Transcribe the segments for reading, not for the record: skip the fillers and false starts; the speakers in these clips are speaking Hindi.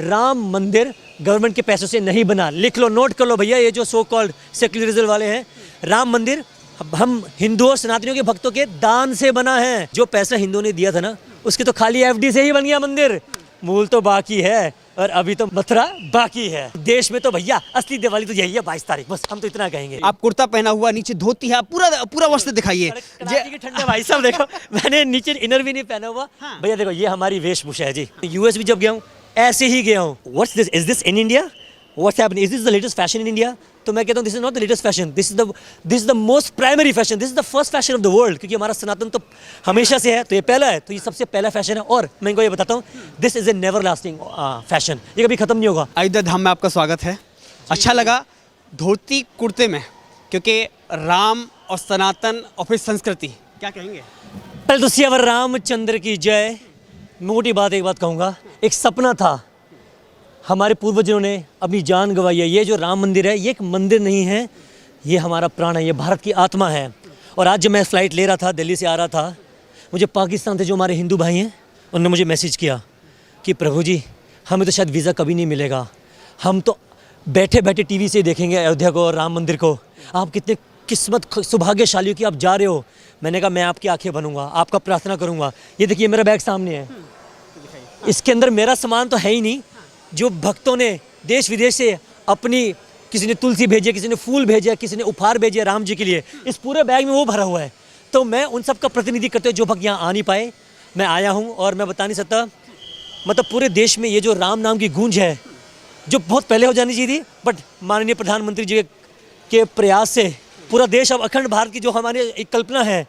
राम मंदिर गवर्नमेंट के पैसों से नहीं बना। लिख लो, नोट कर लो भैया, ये जो सो कॉल्ड सेक्युलरिज्म वाले हैं, राम मंदिर हम हिंदू और सनातनियों के भक्तों के दान से बना है। जो पैसा हिंदुओं ने दिया था ना, उसके तो खाली एफडी से ही बन गया मंदिर, मूल तो बाकी है और अभी तो मथुरा बाकी है। देश में तो भैया असली दिवाली तो यही है 22 तारीख, बस हम तो इतना कहेंगे। आप कुर्ता पहना हुआ, नीचे धोती है, पूरा वस्त्र दिखाइए। ठंडा भाई साहब देखो, मैंने नीचे इनर भी नहीं पहना हुआ। भैया देखो, ये हमारी वेशभूषा है जी। यूएस भी जब गया हूँ ऐसे ही गया हूँ। What's this, is this in India, what's happening, is this the latest fashion in India? तो मैं कहता हूँ this is not the latest fashion, this is the most primary fashion, this is the first fashion of the world. क्योंकि हमारा सनातन तो हमेशा से है, तो ये पहला है, तो ये सबसे पहला फैशन है। और मैं इनको ये बताता हूँ, this is a never lasting fashion, ये कभी खत्म नहीं होगा। अयोध्या धाम में आपका स्वागत है। अच्छा लगा धोती कुर्ते में, क्योंकि राम और सनातन और फिर संस्कृति, क्या कहेंगे? पहले तो सियावर रामचंद्र की जय। मोटी बात एक बात कहूँगा, एक सपना था, हमारे पूर्वजों ने अपनी जान गंवाई है। ये जो राम मंदिर है, ये एक मंदिर नहीं है, ये हमारा प्राण है, ये भारत की आत्मा है। और आज जब मैं फ़्लाइट ले रहा था, दिल्ली से आ रहा था, मुझे पाकिस्तान से जो हमारे हिंदू भाई हैं, उन्होंने मुझे मैसेज किया कि प्रभु जी, हमें तो शायद वीज़ा कभी नहीं मिलेगा, हम तो बैठे बैठे टीवी से देखेंगे अयोध्या को और राम मंदिर को। आप कितने किस्मत सौभाग्यशाली हो कि आप जा रहे हो। मैंने कहा मैं आपकी आंखें बनूंगा, आपका प्रार्थना करूंगा। ये देखिए मेरा बैग सामने है, इसके अंदर मेरा सामान तो है ही नहीं, जो भक्तों ने देश विदेश से अपनी, किसी ने तुलसी भेजे, किसी ने फूल भेजे, किसी ने उपहार भेजे राम जी के लिए, इस पूरे बैग में वो भरा हुआ है। तो मैं उन सब का प्रतिनिधि करते हुए जो भक्त यहाँ आ नहीं पाए, मैं आया हूँ। और मैं बता नहीं सकता, मतलब पूरे देश में ये जो राम नाम की गूंज है, जो बहुत पहले हो जानी चाहिए थी, बट माननीय प्रधानमंत्री जी के प्रयास से पूरा देश अब अखंड भारत की जो हमारी एक कल्पना है,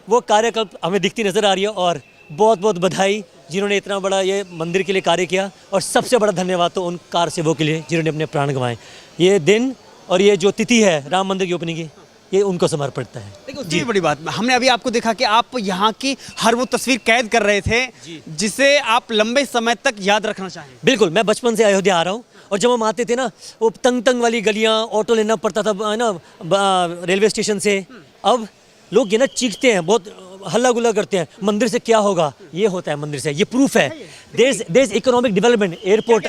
वो कार्यकल्प हमें दिखती नज़र आ रही है। और बहुत बहुत बधाई जिन्होंने इतना बड़ा ये मंदिर के लिए कार्य किया, और सबसे बड़ा धन्यवाद तो उन कार सेवकों के लिए जिन्होंने अपने प्राण गंवाए। ये दिन और ये जो तिथि है राम मंदिर की ओपनिंग की, ये उनको समर्पित है। देखो जी, बड़ी बात, हमने अभी आपको देखा कि आप यहाँ की हर वो तस्वीर कैद कर रहे थे जिसे आप लंबे समय तक याद रखना चाहें। बिल्कुल, मैं बचपन से अयोध्या आ रहा हूँ, और जब हम आते थे ना, वो तंग तंग वाली गलियाँ, ऑटो लेना पड़ता था है ना रेलवे स्टेशन से। अब लोग ये ना चीखते हैं, बहुत हल्ला गुल्ला करते हैं, मंदिर से क्या होगा? ये होता है मंदिर से, ये प्रूफ है। देश इकोनॉमिक डेवलपमेंट, एयरपोर्ट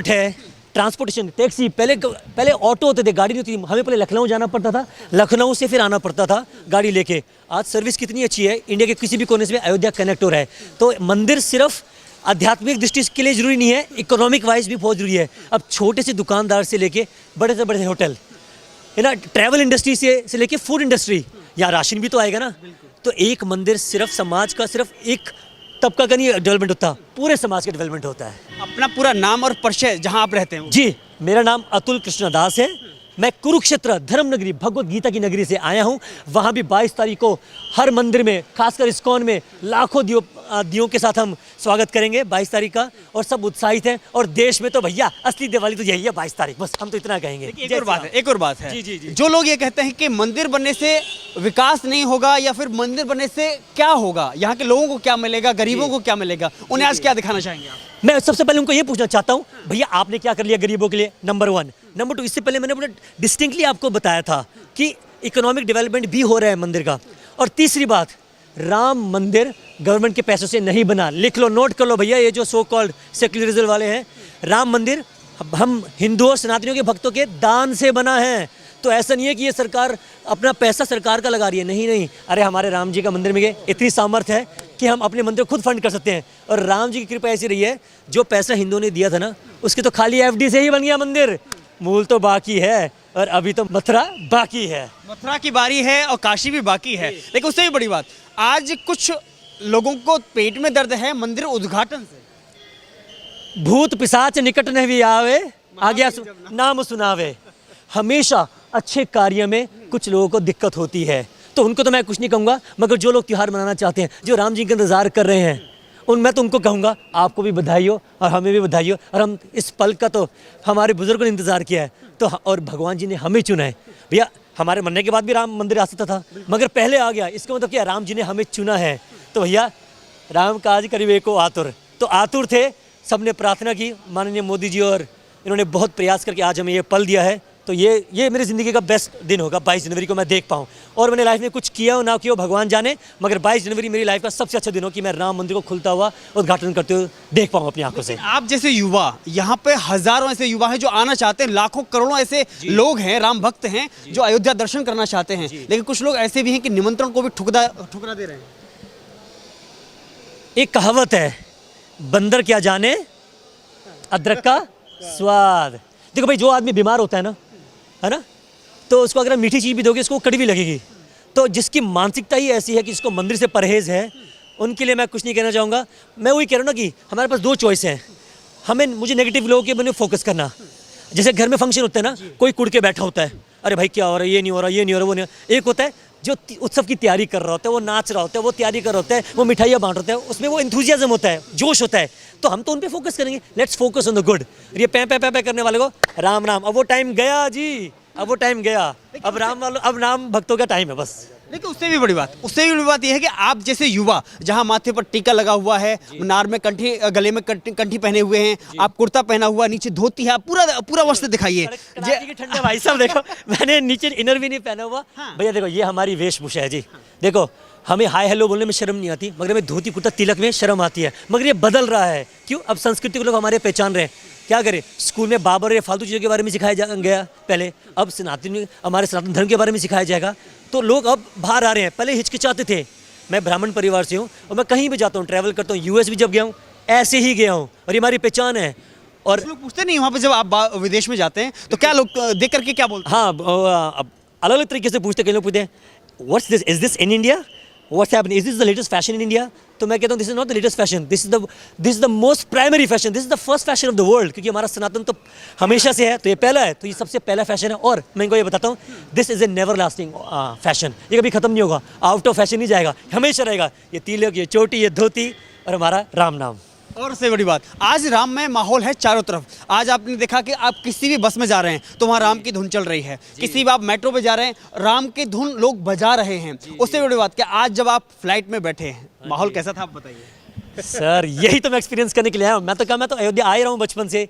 है, ट्रांसपोर्टेशन, टैक्सी। पहले ऑटो होते थे, गाड़ी नहीं होती थी, हमें पहले लखनऊ जाना पड़ता था, लखनऊ से फिर आना पड़ता था गाड़ी लेके। आज सर्विस कितनी अच्छी है, इंडिया के किसी भी कोने से अयोध्या कनेक्ट हो रहा है। तो मंदिर सिर्फ आध्यात्मिक दृष्टि के लिए जरूरी नहीं है, इकोनॉमिक वाइज भी बहुत जरूरी है। अब छोटे से दुकानदार से लेके बड़े से बड़े होटल है ना, ट्रैवल इंडस्ट्री से लेके फूड इंडस्ट्री, या राशन भी तो आएगा ना। तो एक मंदिर सिर्फ समाज का, सिर्फ एक तबका का नहीं डेवलपमेंट होता, पूरे समाज का डेवलपमेंट होता है। अपना पूरा नाम और परिचय जहां आप रहते हैं। जी, मेरा नाम अतुल कृष्ण दास है। मैं कुरुक्षेत्र धर्म नगरी, भगवत गीता की नगरी से आया हूँ। वहाँ भी 22 तारीख को हर मंदिर में, खासकर इस्कॉन में, लाखों दियों के साथ हम स्वागत करेंगे 22 तारीख का, और सब उत्साहित हैं। और देश में तो भैया असली दिवाली तो यही है 22 तारीख, बस हम तो इतना कहेंगे। एक और बात है, जी। जो लोग ये कहते हैं कि मंदिर बनने से विकास नहीं होगा, या फिर मंदिर बनने से क्या होगा, यहाँ के लोगों को क्या मिलेगा, गरीबों को क्या मिलेगा, उन्हें आज क्या दिखाना चाहेंगे आप? मैं सबसे पहले उनको ये पूछना चाहता हूँ, भैया आपने क्या कर लिया गरीबों के लिए? नंबर 1। नंबर 2, इससे पहले मैंने पूरा डिस्टिंक्टली आपको बताया था कि इकोनॉमिक डेवलपमेंट भी हो रहा है मंदिर का। और तीसरी बात, राम मंदिर गवर्नमेंट के पैसों से नहीं बना। लिख लो, नोट कर लो भैया, ये जो सो कॉल्ड सेक्युलरिज्म वाले हैं, राम मंदिर हम हिंदू और सनातनियों के भक्तों के दान से बना है। तो ऐसा नहीं है कि ये सरकार अपना पैसा सरकार का लगा रही है, नहीं। अरे हमारे राम जी का मंदिर में इतनी सामर्थ्य है कि हम अपने मंदिर खुद फंड कर सकते हैं। और राम जी की कृपा ऐसी रही है, जो पैसा हिंदुओं ने दिया था ना, उसके तो खाली एफडी से ही बन गया मंदिर, मूल तो बाकी है और अभी तो मथुरा बाकी है। मथुरा की बारी है और काशी भी बाकी है। लेकिन उससे भी बड़ी बात, आज कुछ लोगों को पेट में दर्द है मंदिर उद्घाटन से। भूत पिशाच निकट नहीं भी आवे, आ गया नाम सुनावे। हमेशा अच्छे कार्य में कुछ लोगों को दिक्कत होती है, तो उनको तो मैं कुछ नहीं कहूँगा, मगर जो लोग त्यौहार मनाना चाहते हैं, जो राम जी का इंतज़ार कर रहे हैं, मैं तो उनको कहूँगा आपको भी बधाई हो और हमें भी बधाई हो। और हम इस पल का तो हमारे बुजुर्गों ने इंतज़ार किया है, तो और भगवान जी ने हमें चुना है। भैया हमारे मरने के बाद भी राम मंदिर आ सकता था, मगर पहले आ गया, इसका मतलब क्या, राम जी ने हमें चुना है। तो भैया राम काज करिबे को आतुर, तो आतुर थे, सबने प्रार्थना की, माननीय मोदी जी और इन्होंने बहुत प्रयास करके आज हमें ये पल दिया है। तो ये मेरी ज़िंदगी का बेस्ट दिन होगा 22 जनवरी को मैं देख पाऊँ। और मैंने लाइफ में कुछ किया हो ना किया हो भगवान जाने, मगर 22 जनवरी मेरी लाइफ का सबसे अच्छा दिन हो कि मैं राम मंदिर को खुलता हुआ उद्घाटन करते हुए देख पाऊँ अपनी आंखों से। आप जैसे युवा, यहाँ पे हजारों ऐसे युवा हैं जो आना चाहते हैं, लाखों करोड़ों ऐसे लोग हैं, राम भक्त हैं जो अयोध्या दर्शन करना चाहते हैं, लेकिन कुछ लोग ऐसे भी हैं कि निमंत्रण को भी ठुकरा दे रहे हैं। एक कहावत है, बंदर क्या जाने अदरक का स्वाद। देखो भाई, जो आदमी बीमार होता है ना, तो उसको अगर आप मीठी चीज़ भी दोगे उसको कड़वी लगेगी। तो जिसकी मानसिकता ही ऐसी है कि जिसको मंदिर से परहेज है, उनके लिए मैं कुछ नहीं कहना चाहूँगा। मैं वही कह रहा हूँ ना कि हमारे पास दो चॉइस हैं। मुझे नेगेटिव लोगों के बने फोकस करना। जैसे घर में फंक्शन होता है ना, कोई कुड़ के बैठा होता है, अरे भाई क्या हो रहा है, ये नहीं हो रहा, ये नहीं हो रहा, वो नहीं हो रहा। एक होता है जो उत्सव की तैयारी कर रहा होता है, वो नाच रहा होता है, वो तैयारी कर रहा होता है, वो मिठाइयाँ बांट रहा होता है, उसमें वो एंथुजियाज्म होता है, जोश होता है। तो हम तो उन पे फोकस करेंगे, let's focus on the good. ये पै करने वाले को राम राम। अब वो टाइम गया जी, अब वो टाइम गया। अब राम भक्तों का टाइम है बस। लेकिन उससे भी बड़ी बात यह है कि आप जैसे युवा, जहां माथे पर टीका लगा हुआ है, नार में कंठी, गले में कंठी पहने हुए हैं, आप कुर्ता पहना हुआ, नीचे धोती है, आप पूरा वस्त्र दिखाइए। ठंडा भाई साहब देखो, मैंने नीचे इनर भी नहीं पहना हुआ। भैया देखो, ये हमारी वेशभूषा है जी। देखो, हमें हाय हेलो बोलने में शर्म नहीं आती, मगर हमें धोती कुर्ता तिलक में शर्म आती है। मगर ये बदल रहा है, क्यों? अब संस्कृति को लोग हमारे पहचान रहे हैं। क्या करें, स्कूल में बाबर या फालतू चीज़ों के बारे में सिखाया गया पहले, अब हमारे सनातन धर्म के बारे में सिखाया जाएगा। तो लोग अब बाहर आ रहे हैं, पहले हिचकिचाते थे। मैं ब्राह्मण परिवार से हूँ और मैं कहीं भी जाता हूँ, ट्रैवल करता हूँ, यूएस भी जब गया हूँ ऐसे ही गया हूँ, और ये हमारी पहचान है। और लोग पूछते नहीं वहाँ पे जब आप विदेश में जाते हैं तो क्या लोग देख करके क्या बोलते हैं? हाँ, अलग अलग तरीके से पूछते। कई लोग पूछते हैं, what's this, is this in India, what's happening, is this the latest fashion in India? तो मैं कहता हूँ this is not the latest fashion, this is the most primary fashion, this is the first fashion of the world. क्योंकि हमारा सनातन तो हमेशा से है, तो ये पहला है, तो ये सबसे पहला फैशन है। और मैं इनको ये बताता हूँ, this is a never lasting fashion. ये कभी खत्म नहीं होगा, आउट ऑफ फैशन नहीं जाएगा, हमेशा रहेगा। ये तिलक, ये चोटी, ये धोती और हमारा राम नाम। और उससे बड़ी बात, आज राममय माहौल है चारों तरफ। आज आपने देखा कि आप किसी भी बस में जा रहे हैं तो वहाँ राम की धुन चल रही है, किसी भी आप मेट्रो पे जा रहे हैं राम की धुन लोग बजा रहे हैं। उससे बड़ी बात कि आज जब आप फ्लाइट में बैठे हैं, माहौल कैसा था आप बताइए। सर यही तो मैं एक्सपीरियंस करने के लिए आया हूँ। मैं तो अयोध्या आ ही रहा हूँ बचपन से।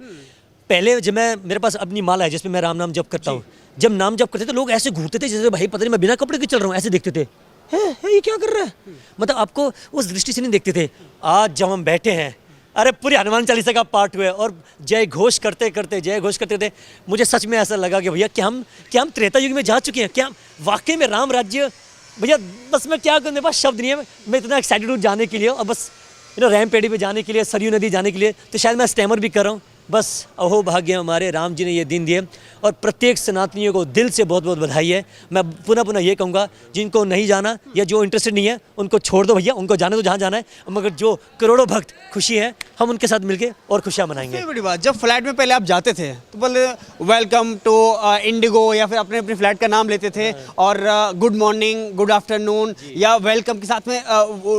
पहले जब मेरे पास अपनी माला है जिसमें मैं राम नाम जप करता हूँ। जब नाम जप करते थे लोग ऐसे घूरते थे जैसे भाई पता नहीं मैं बिना कपड़े के चल रहा हूँ, ऐसे देखते थे, है ये क्या कर रहा है, मतलब आपको उस दृष्टि से नहीं देखते थे। आज जब हम बैठे हैं, अरे पूरे हनुमान चालीसा का पाठ हुए और जय घोष करते थे, मुझे सच में ऐसा लगा कि भैया क्या हम त्रेता युग में जा चुके हैं, क्या वाकई में राम राज्य। भैया बस मैं क्या करूँ, मेरे पास शब्द नहीं है, मैं इतना एक्साइटेड हूँ जाने के लिए, और बस रैम पेड़ी पे जाने के लिए, सरयू नदी जाने के लिए। तो शायद मैं स्टैमर भी कर रहा हूँ। बस अहो भाग्य हमारे राम जी ने ये दिन दिए, और प्रत्येक सनातनियों को दिल से बहुत बहुत बधाई है। मैं पुनः ये कहूँगा, जिनको नहीं जाना या जो इंटरेस्टेड नहीं है उनको छोड़ दो भैया, उनको जाने दो जहाँ जाना है, मगर जो करोड़ों भक्त खुशी है हम उनके साथ मिलके और खुशियाँ मनाएंगे। बड़ी बात, जब फ्लाइट में पहले आप जाते थे तो बोले वेलकम टू इंडिगो, या फिर अपने फ्लाइट का नाम लेते थे, और गुड मॉर्निंग, गुड आफ्टरनून या वेलकम के साथ में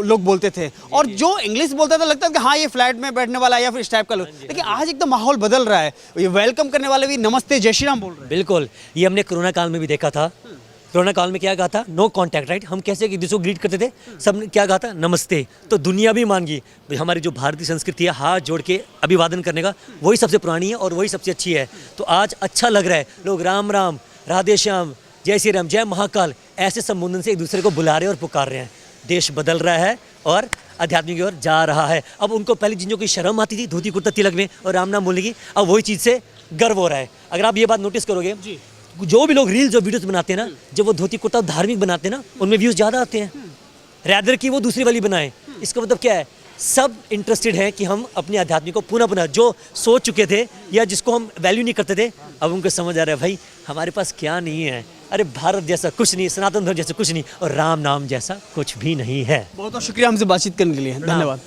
लोग बोलते थे, और जो इंग्लिश बोलता था लगता था कि हाँ ये फ्लाइट में बैठने वाला है या फिर इस टाइप का लोग। लेकिन आज एकदम माहौल बदल रहा है, ये वेलकम करने वाले भी नमस्ते जय श्री राम बोल रहे हैं। बिल्कुल, ये हमने कोरोना काल में भी देखा था। कोरोना काल में क्या कहा था, नो कॉन्टैक्ट, राइट। हम कैसे एक दूसरे को ग्रीट करते थे, सब ने क्या कहा था, नमस्ते। तो दुनिया भी मान गई हमारी जो भारतीय संस्कृति है, हाथ जोड़ के अभिवादन करने का, वही सबसे पुरानी है और वही सबसे अच्छी है। तो आज अच्छा लग रहा है, लोग राम राम, राधे श्याम, जय श्री राम, जय महाकाल, ऐसे संबोधन से एक दूसरे को बुला रहे हैं और पुकार रहे हैं। देश बदल रहा है और अध्यात्म की ओर जा रहा है। अब उनको पहले जिनको कोई शर्म आती थी धोती कुर्ता तिलक में और राम नाम बोलने की, अब वही चीज़ से गर्व हो रहा है। अगर आप ये बात नोटिस करोगे, जो भी लोग रील्स और वीडियोस बनाते हैं ना, जब वो धोती कुर्ता धार्मिक बनाते हैं ना, उनमें व्यूज़ ज़्यादा आते हैं, रैदर की वो दूसरी वाली बनाए। इसका मतलब क्या है, सब इंटरेस्टेड हैं कि हम अपने अध्यात्म को पुनः जो सोच चुके थे या जिसको हम वैल्यू नहीं करते थे, अब उनको समझ आ रहा है भाई हमारे पास क्या नहीं है। अरे भारत जैसा कुछ नहीं, सनातन धर्म जैसा कुछ नहीं, और राम नाम जैसा कुछ भी नहीं है। बहुत बहुत शुक्रिया हमसे बातचीत करने के लिए, धन्यवाद।